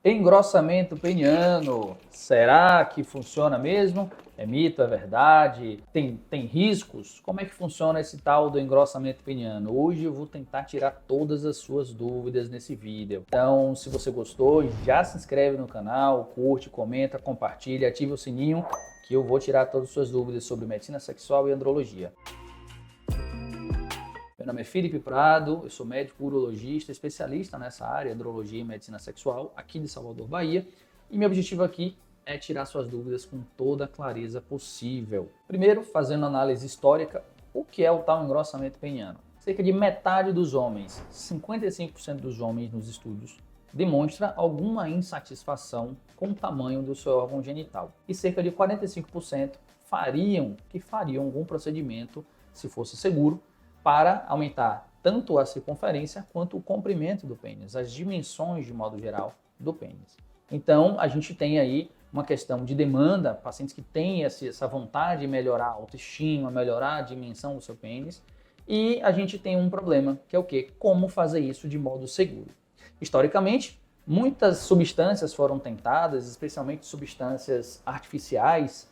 Engrossamento peniano, será que funciona mesmo? É mito, é verdade? Tem riscos? Como é que funciona esse tal do engrossamento peniano? Hoje eu vou tentar tirar todas as suas dúvidas nesse vídeo. Então, se você gostou, já se inscreve no canal, curte, comenta, compartilha, ativa o sininho que eu vou tirar todas as suas dúvidas sobre medicina sexual e andrologia. Meu nome é Felipe Prado, eu sou médico urologista, especialista nessa área, andrologia e medicina sexual, aqui de Salvador, Bahia. E meu objetivo aqui é tirar suas dúvidas com toda a clareza possível. Primeiro, fazendo análise histórica, o que é o tal engrossamento peniano? Cerca de metade dos homens, 55% dos homens nos estudos, demonstra alguma insatisfação com o tamanho do seu órgão genital. E cerca de 45% fariam algum procedimento, se fosse seguro, para aumentar tanto a circunferência quanto o comprimento do pênis, as dimensões de modo geral do pênis. Então, a gente tem aí uma questão de demanda, pacientes que têm essa vontade de melhorar a autoestima, melhorar a dimensão do seu pênis, e a gente tem um problema, que é o quê? Como fazer isso de modo seguro. Historicamente, muitas substâncias foram tentadas, especialmente substâncias artificiais,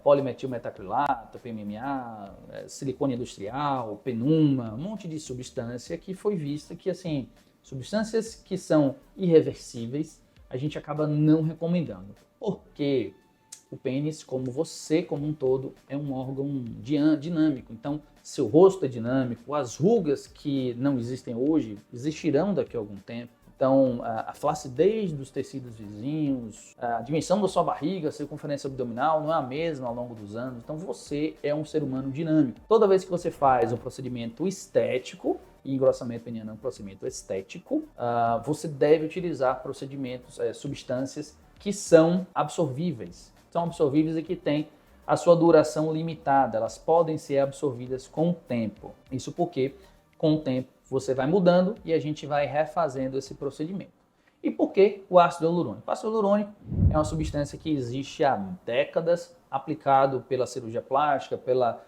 polimetilmetacrilato, PMMA, silicone industrial, penuma, um monte de substância que foi vista que, assim, substâncias que são irreversíveis, a gente acaba não recomendando. Porque o pênis, como você como um todo, é um órgão dinâmico. Então, seu rosto é dinâmico, as rugas que não existem hoje existirão daqui a algum tempo. Então, a flacidez dos tecidos vizinhos, a dimensão da sua barriga, a circunferência abdominal não é a mesma ao longo dos anos. Então, você é um ser humano dinâmico. Toda vez que você faz um procedimento estético, e engrossamento peniano é um procedimento estético, você deve utilizar substâncias que são absorvíveis. São absorvíveis e que têm a sua duração limitada. Elas podem ser absorvidas com o tempo. Isso porque, com o tempo, você vai mudando e a gente vai refazendo esse procedimento. E por que o ácido hialurônico? O ácido hialurônico é uma substância que existe há décadas, aplicado pela cirurgia plástica, pela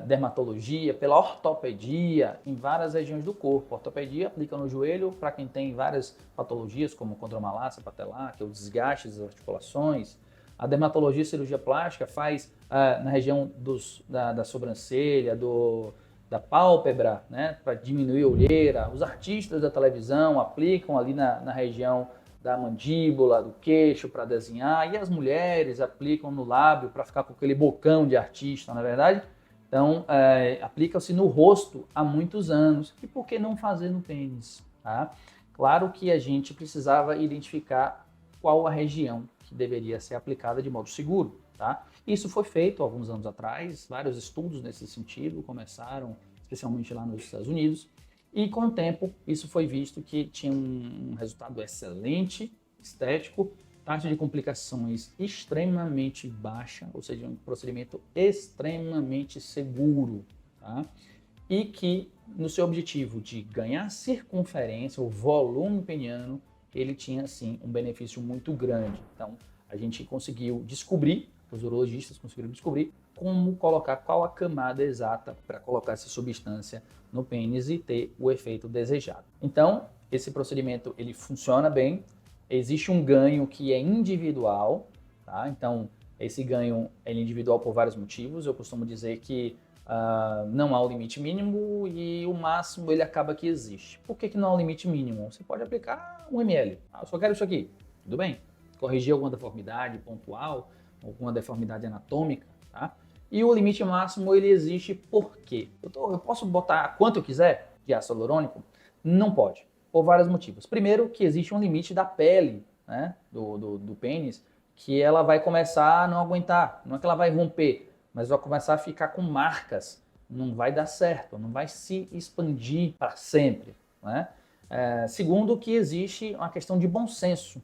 dermatologia, pela ortopedia, em várias regiões do corpo. A ortopedia aplica no joelho para quem tem várias patologias, como condromalácia patelar, que é o desgaste das articulações. A dermatologia e cirurgia plástica faz na região da sobrancelha, da pálpebra, né, para diminuir a olheira. Os artistas da televisão aplicam ali na região da mandíbula, do queixo para desenhar, e as mulheres aplicam no lábio para ficar com aquele bocão de artista, não é verdade? Então, aplica-se no rosto há muitos anos. E por que não fazer no pênis? Tá? Claro que a gente precisava identificar qual a região que deveria ser aplicada de modo seguro. Tá? Isso foi feito alguns anos atrás, vários estudos nesse sentido começaram, especialmente lá nos Estados Unidos, e com o tempo isso foi visto que tinha um resultado excelente, estético, taxa de complicações extremamente baixa, ou seja, um procedimento extremamente seguro, tá? E que no seu objetivo de ganhar circunferência, o volume peniano, ele tinha sim um benefício muito grande. Então, a gente conseguiu descobrir, os urologistas conseguiram descobrir como colocar, qual a camada exata para colocar essa substância no pênis e ter o efeito desejado. Então, esse procedimento ele funciona bem, existe um ganho que é individual, tá? Então, esse ganho é individual por vários motivos. Eu costumo dizer que não há o limite mínimo e o máximo ele acaba que existe. Por que não há o limite mínimo? Você pode aplicar 1 ml. Eu só quero isso aqui. Tudo bem. Corrigir alguma deformidade pontual, alguma deformidade anatômica, tá? E o limite máximo ele existe por quê? Eu posso botar quanto eu quiser de ácido hialurônico? Não pode, por vários motivos. Primeiro, que existe um limite da pele, né, do pênis, que ela vai começar a não aguentar. Não é que ela vai romper, mas vai começar a ficar com marcas. Não vai dar certo, não vai se expandir para sempre, né? Segundo, que existe uma questão de bom senso.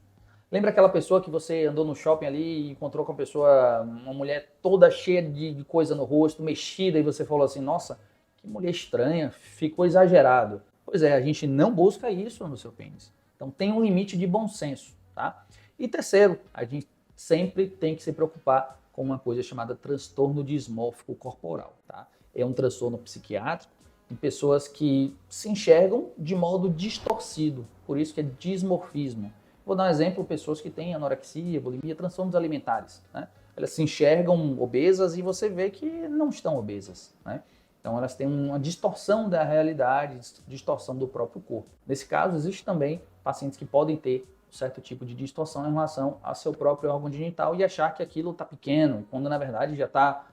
Lembra aquela pessoa que você andou no shopping ali e encontrou com a pessoa, uma mulher toda cheia de coisa no rosto, mexida, e você falou assim, nossa, que mulher estranha, ficou exagerado. Pois é, a gente não busca isso no seu pênis. Então tem um limite de bom senso, tá? E terceiro, a gente sempre tem que se preocupar com uma coisa chamada transtorno dismórfico corporal, tá? É um transtorno psiquiátrico em pessoas que se enxergam de modo distorcido, por isso que é dismorfismo. Vou dar um exemplo, pessoas que têm anorexia, bulimia, transtornos alimentares, né? Elas se enxergam obesas e você vê que não estão obesas, né? Então elas têm uma distorção da realidade, distorção do próprio corpo. Nesse caso, existe também pacientes que podem ter um certo tipo de distorção em relação ao seu próprio órgão genital e achar que aquilo está pequeno, quando na verdade já está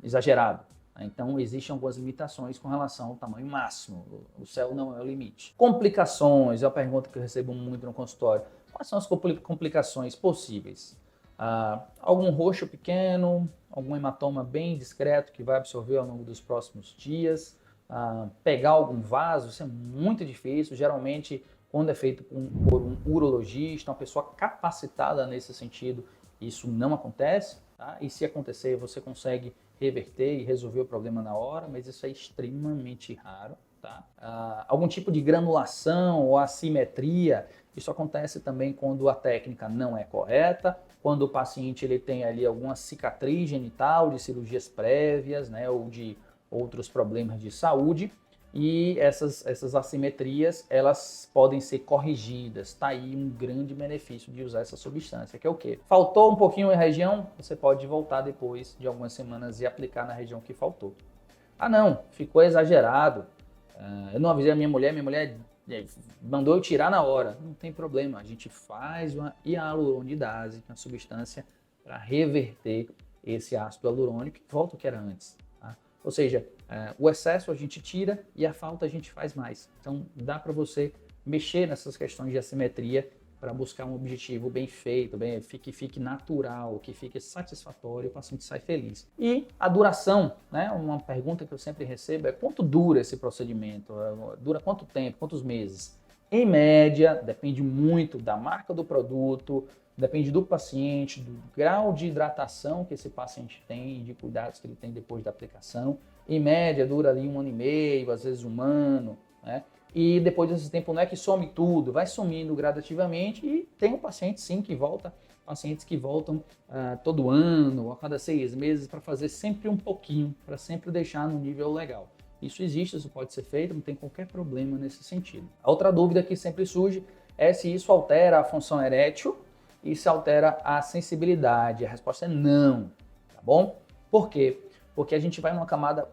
exagerado. Então, existem algumas limitações com relação ao tamanho máximo. O céu não é o limite. Complicações, é uma pergunta que eu recebo muito no consultório. Quais são as complicações possíveis? Algum roxo pequeno, algum hematoma bem discreto que vai absorver ao longo dos próximos dias, pegar algum vaso, isso é muito difícil. Geralmente, quando é feito por um urologista, uma pessoa capacitada nesse sentido, isso não acontece. Tá? E se acontecer, você consegue reverter e resolver o problema na hora, mas isso é extremamente raro. Tá? Algum tipo de granulação ou assimetria, isso acontece também quando a técnica não é correta, quando o paciente ele tem ali alguma cicatriz genital de cirurgias prévias, né, ou de outros problemas de saúde, e essas assimetrias elas podem ser corrigidas. Está aí um grande benefício de usar essa substância, que é o quê? Faltou um pouquinho em região, você pode voltar depois de algumas semanas e aplicar na região que faltou. Ah não, ficou exagerado, eu não avisei a minha mulher mandou eu tirar na hora. Não tem problema, a gente faz uma hialuronidase, que é uma substância para reverter esse ácido hialurônico e volta ao que era antes. Tá? Ou seja, o excesso a gente tira e a falta a gente faz mais. Então dá para você mexer nessas questões de assimetria para buscar um objetivo bem feito, que fique natural, que fique satisfatório, o paciente sai feliz. E a duração, né? Uma pergunta que eu sempre recebo é quanto dura esse procedimento? Dura quanto tempo? Quantos meses? Em média, depende muito da marca do produto, depende do paciente, do grau de hidratação que esse paciente tem, de cuidados que ele tem depois da aplicação. Em média, dura ali 1 ano e meio, às vezes 1 ano, né? E depois desse tempo não é que some tudo, vai sumindo gradativamente e tem um paciente sim que volta, pacientes que voltam todo ano ou a cada 6 meses para fazer sempre um pouquinho, para sempre deixar no nível legal. Isso existe, isso pode ser feito, não tem qualquer problema nesse sentido. A outra dúvida que sempre surge é se isso altera a função erétil e se altera a sensibilidade. A resposta é não, tá bom? Por quê? Porque a gente vai numa camada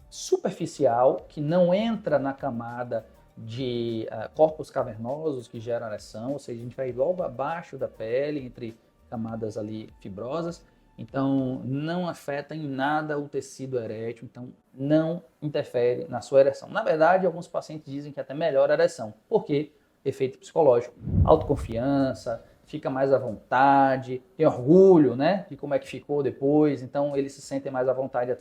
superficial que não entra na camada de corpos cavernosos que geram ereção, ou seja, a gente vai logo abaixo da pele, entre camadas ali fibrosas, então não afeta em nada o tecido erétil, então não interfere na sua ereção. Na verdade, alguns pacientes dizem que até melhora a ereção. Por quê? Efeito psicológico, autoconfiança, fica mais à vontade, tem orgulho, né, de como é que ficou depois, então eles se sentem mais à vontade,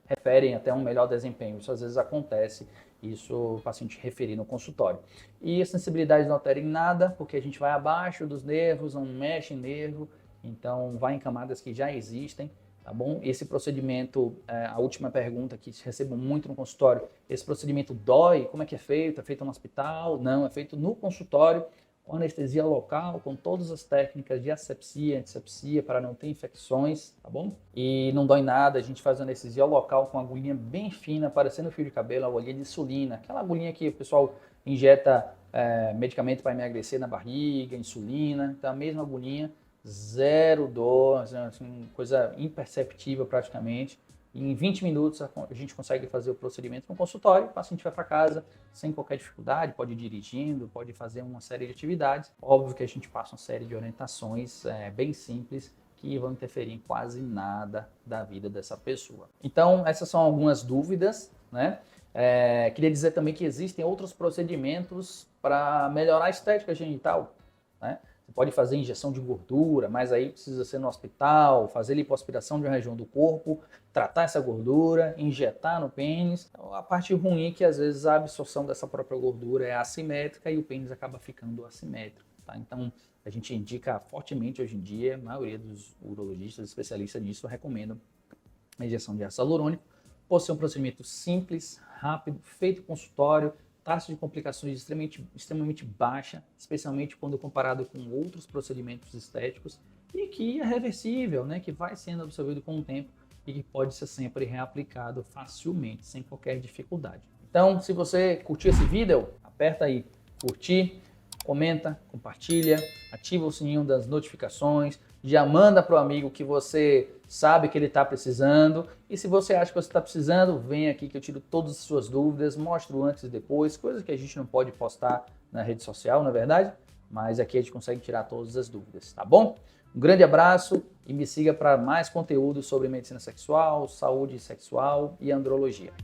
referem até um melhor desempenho. Isso às vezes acontece, isso o paciente referir no consultório. E a sensibilidade não altera em nada, porque a gente vai abaixo dos nervos, não mexe em nervo, então vai em camadas que já existem, tá bom? Esse procedimento, a última pergunta que recebo muito no consultório, esse procedimento dói? Como é que é feito? É feito no hospital? Não, é feito no consultório, com anestesia local, com todas as técnicas de asepsia, antisepsia, para não ter infecções, tá bom? E não dói nada, a gente faz anestesia local com uma agulhinha bem fina, parecendo fio de cabelo, a agulhinha de insulina, aquela agulhinha que o pessoal injeta medicamento para emagrecer na barriga, insulina, então a mesma agulhinha, zero dor, assim, coisa imperceptível praticamente. Em 20 minutos a gente consegue fazer o procedimento no consultório, o paciente vai para casa sem qualquer dificuldade, pode ir dirigindo, pode fazer uma série de atividades. Óbvio que a gente passa uma série de orientações bem simples que vão interferir em quase nada da vida dessa pessoa. Então, essas são algumas dúvidas, né? Queria dizer também que existem outros procedimentos para melhorar a estética genital, né? Você pode fazer injeção de gordura, mas aí precisa ser no hospital, fazer lipoaspiração de uma região do corpo, tratar essa gordura, injetar no pênis. Então, a parte ruim é que às vezes a absorção dessa própria gordura é assimétrica e o pênis acaba ficando assimétrico. Tá? Então a gente indica fortemente hoje em dia, a maioria dos urologistas especialistas nisso recomendam a injeção de ácido hialurônico, por ser um procedimento simples, rápido, feito em consultório, taxa de complicações extremamente baixa, especialmente quando comparado com outros procedimentos estéticos, e que é reversível, né, que vai sendo absorvido com o tempo e que pode ser sempre reaplicado facilmente, sem qualquer dificuldade. Então, se você curtiu esse vídeo, aperta aí curtir, comenta, compartilha, ativa o sininho das notificações, já manda para o amigo que você sabe que ele está precisando. E se você acha que você está precisando, vem aqui que eu tiro todas as suas dúvidas, mostro antes e depois, coisas que a gente não pode postar na rede social, na verdade, mas aqui a gente consegue tirar todas as dúvidas, tá bom? Um grande abraço e me siga para mais conteúdo sobre medicina sexual, saúde sexual e andrologia.